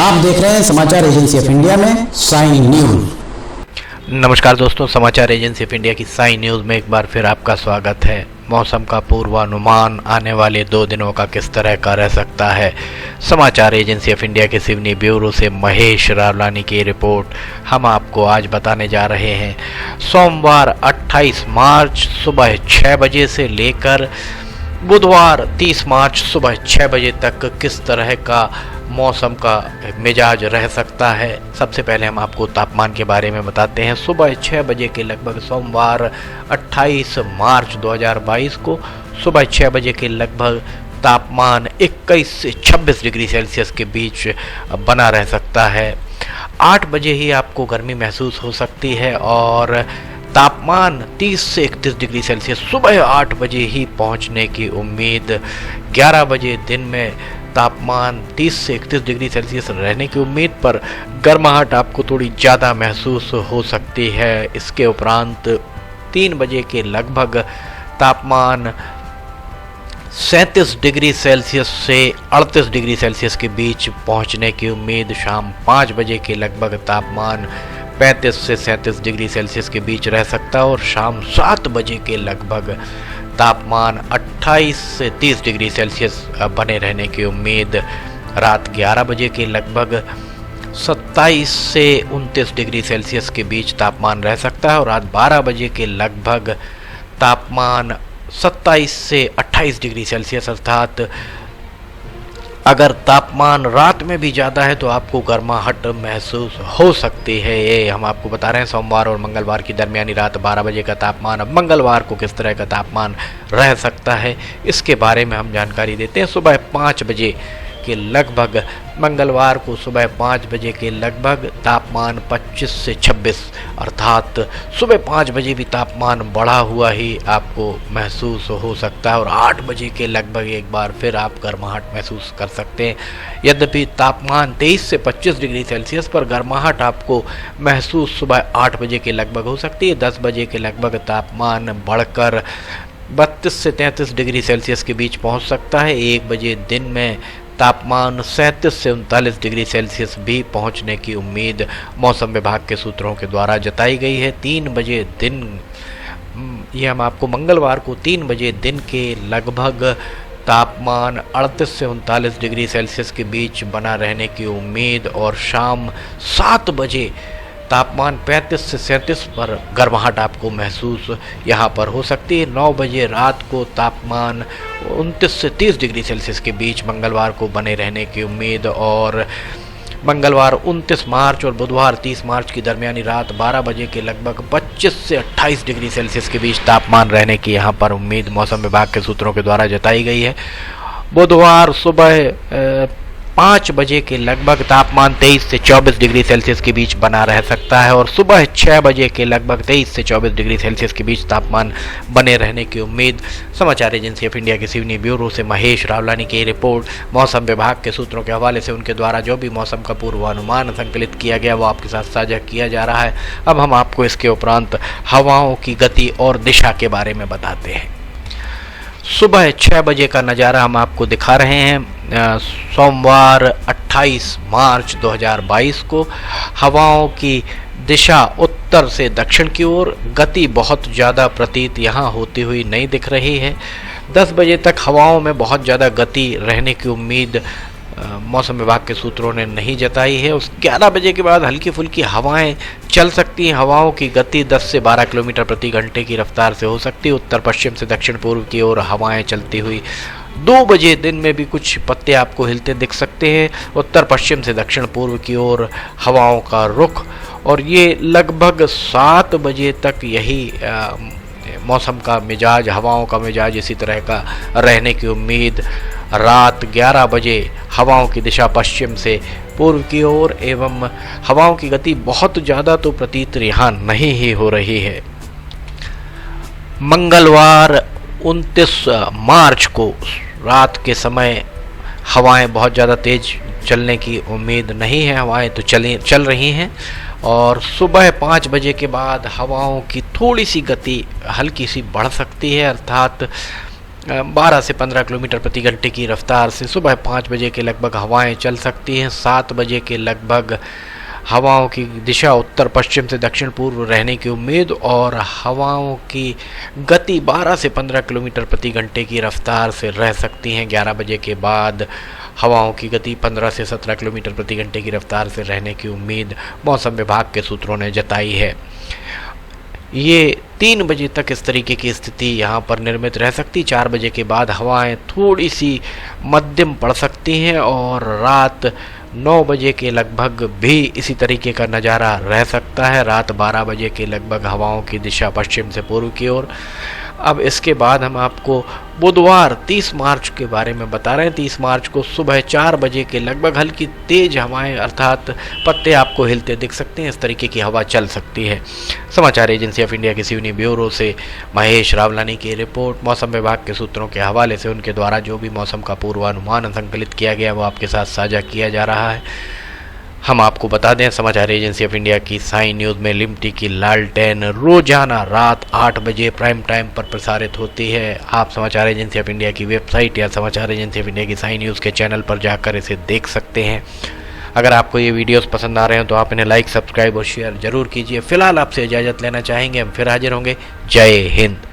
आप देख रहे हैं समाचार एजेंसी ऑफ इंडिया में साइन न्यूज। नमस्कार दोस्तों, समाचार एजेंसी ऑफ इंडिया की साइन न्यूज़ में एक बार फिर आपका स्वागत है। मौसम का पूर्वानुमान आने वाले 2 दिनों का किस तरह का रह सकता है, समाचार एजेंसी ऑफ इंडिया के सिवनी ब्यूरो से महेश रावलानी की रिपोर्ट हम आपको आज बताने जा रहे हैं। सोमवार 28 मार्च सुबह 6 बजे से लेकर बुधवार 30 मार्च सुबह 6 बजे तक किस तरह का मौसम का मिजाज रह सकता है। सबसे पहले हम आपको तापमान के बारे में बताते हैं। सुबह 6 बजे के लगभग सोमवार 28 मार्च 2022 को सुबह 6 बजे के लगभग तापमान 21 से 26 डिग्री सेल्सियस के बीच बना रह सकता है। 8 बजे ही आपको गर्मी महसूस हो सकती है और तापमान 30 से 31 डिग्री सेल्सियस सुबह 8 बजे ही पहुंचने की उम्मीद। 11 बजे दिन में तापमान 30 से 31 डिग्री सेल्सियस रहने की उम्मीद पर गर्माहट आपको थोड़ी ज़्यादा महसूस हो सकती है। इसके उपरांत 3 बजे के लगभग तापमान 37 डिग्री सेल्सियस से 38 डिग्री सेल्सियस के बीच पहुंचने की उम्मीद। शाम 5 बजे के लगभग तापमान 35 से 37 डिग्री सेल्सियस के बीच रह सकता है और शाम 7 बजे के लगभग तापमान 28 से 30 डिग्री सेल्सियस बने रहने की उम्मीद। रात 11 बजे के लगभग 27 से 29 डिग्री सेल्सियस के बीच तापमान रह सकता है और रात 12 बजे के लगभग तापमान 27 से 28 डिग्री सेल्सियस, अर्थात अगर तापमान रात में भी ज़्यादा है तो आपको गर्माहट महसूस हो सकती है। ये हम आपको बता रहे हैं सोमवार और मंगलवार की दरमियानी रात 12 बजे का तापमान। अब मंगलवार को किस तरह का तापमान रह सकता है इसके बारे में हम जानकारी देते हैं। सुबह 5 बजे के लगभग मंगलवार को सुबह 5 बजे के लगभग तापमान 25 से 26, अर्थात सुबह 5 बजे भी तापमान बढ़ा हुआ ही आपको महसूस हो सकता है और 8 बजे के लगभग एक बार फिर आप गर्माहट महसूस कर सकते हैं। यद्यपि तापमान 23 से 25 डिग्री सेल्सियस पर गर्माहट आपको महसूस सुबह 8 बजे के लगभग हो सकती है। 10 बजे के लगभग तापमान बढ़कर 32 से 33 डिग्री सेल्सियस के बीच पहुंच सकता है। 1 बजे दिन में तापमान 37 से 39 डिग्री सेल्सियस भी पहुंचने की उम्मीद मौसम विभाग के सूत्रों के द्वारा जताई गई है। 3 बजे दिन, ये हम आपको मंगलवार को 3 बजे दिन के लगभग तापमान 38 से 39 डिग्री सेल्सियस के बीच बना रहने की उम्मीद और शाम 7 बजे तापमान 35 से 37 पर गर्माहट आपको महसूस यहाँ पर हो सकती है। 9 बजे रात को तापमान 29 से 30 डिग्री सेल्सियस के बीच मंगलवार को बने रहने की उम्मीद और मंगलवार 29 मार्च और बुधवार 30 मार्च की दरमियानी रात 12 बजे के लगभग 25 से 28 डिग्री सेल्सियस के बीच तापमान रहने की यहाँ पर उम्मीद मौसम विभाग के सूत्रों के द्वारा जताई गई है। बुधवार सुबह 5 बजे के लगभग तापमान 23 से 24 डिग्री सेल्सियस के बीच बना रह सकता है और सुबह 6 बजे के लगभग 23 से 24 डिग्री सेल्सियस के बीच तापमान बने रहने की उम्मीद। समाचार एजेंसी ऑफ इंडिया के सिवनी ब्यूरो से महेश रावलानी की रिपोर्ट। मौसम विभाग के सूत्रों के हवाले से उनके द्वारा जो भी मौसम का पूर्वानुमान संकलित किया गया वो आपके साथ साझा किया जा रहा है। अब हम आपको इसके उपरांत हवाओं की गति और दिशा के बारे में बताते हैं। सुबह 6 बजे का नज़ारा हम आपको दिखा रहे हैं। सोमवार 28 मार्च 2022 को हवाओं की दिशा उत्तर से दक्षिण की ओर, गति बहुत ज़्यादा प्रतीत यहाँ होती हुई नहीं दिख रही है। 10 बजे तक हवाओं में बहुत ज़्यादा गति रहने की उम्मीद मौसम विभाग के सूत्रों ने नहीं जताई है। उस 11 बजे के बाद हल्की फुल्की हवाएं चल सकती हैं। हवाओं की गति 10 से 12 किलोमीटर प्रति घंटे की रफ्तार से हो सकती है। उत्तर पश्चिम से दक्षिण पूर्व की ओर हवाएं चलती हुई 2 बजे दिन में भी कुछ पत्ते आपको हिलते दिख सकते हैं। उत्तर पश्चिम से दक्षिण पूर्व की ओर हवाओं का रुख और ये लगभग 7 बजे तक यही मौसम का मिजाज, हवाओं का मिजाज इसी तरह का रहने की उम्मीद। रात 11 बजे हवाओं की दिशा पश्चिम से पूर्व की ओर एवं हवाओं की गति बहुत ज़्यादा तो प्रतीत यहाँ नहीं ही हो रही है। मंगलवार 29 मार्च को रात के समय हवाएं बहुत ज़्यादा तेज़ चलने की उम्मीद नहीं है। हवाएं तो चल रही हैं और सुबह 5 बजे के बाद हवाओं की थोड़ी सी गति हल्की सी बढ़ सकती है, अर्थात 12 से 15 किलोमीटर प्रति घंटे की रफ्तार से सुबह 5 बजे के लगभग हवाएं चल सकती हैं। 7 बजे के लगभग हवाओं की दिशा उत्तर पश्चिम से दक्षिण पूर्व रहने की उम्मीद और हवाओं की गति 12 से 15 किलोमीटर प्रति घंटे की रफ्तार से रह सकती हैं। 11 बजे के बाद हवाओं की गति 15 से 17 किलोमीटर प्रति घंटे की रफ्तार से रहने की उम्मीद मौसम विभाग के सूत्रों ने जताई है। ये 3 बजे तक इस तरीके की स्थिति यहाँ पर निर्मित रह सकती। 4 बजे के बाद हवाएं थोड़ी सी मध्यम पड़ सकती हैं और रात 9 बजे के लगभग भी इसी तरीके का नज़ारा रह सकता है। रात 12 बजे के लगभग हवाओं की दिशा पश्चिम से पूर्व की ओर। अब इसके बाद हम आपको बुधवार 30 मार्च के बारे में बता रहे हैं। 30 मार्च को सुबह 4 बजे के लगभग हल्की तेज हवाएं अर्थात पत्ते आपको हिलते दिख सकते हैं। इस तरीके की हवा चल सकती है। समाचार एजेंसी ऑफ इंडिया की सिवनी ब्यूरो से महेश रावलानी की रिपोर्ट। मौसम विभाग के सूत्रों के हवाले से उनके द्वारा जो भी मौसम का पूर्वानुमान संकलित किया गया वो आपके साथ साझा किया जा रहा है। हम आपको बता दें, समाचार एजेंसी ऑफ इंडिया की साई न्यूज़ में लिमटी की लालटेन रोजाना रात 8 बजे प्राइम टाइम पर प्रसारित होती है। आप समाचार एजेंसी ऑफ इंडिया की वेबसाइट या समाचार एजेंसी ऑफ इंडिया की साई न्यूज़ के चैनल पर जाकर इसे देख सकते हैं। अगर आपको ये वीडियोस पसंद आ रहे हैं तो आप इन्हें लाइक, सब्सक्राइब और शेयर जरूर कीजिए। फिलहाल आपसे इजाज़त लेना चाहेंगे, हम फिर हाजिर होंगे। जय हिंद।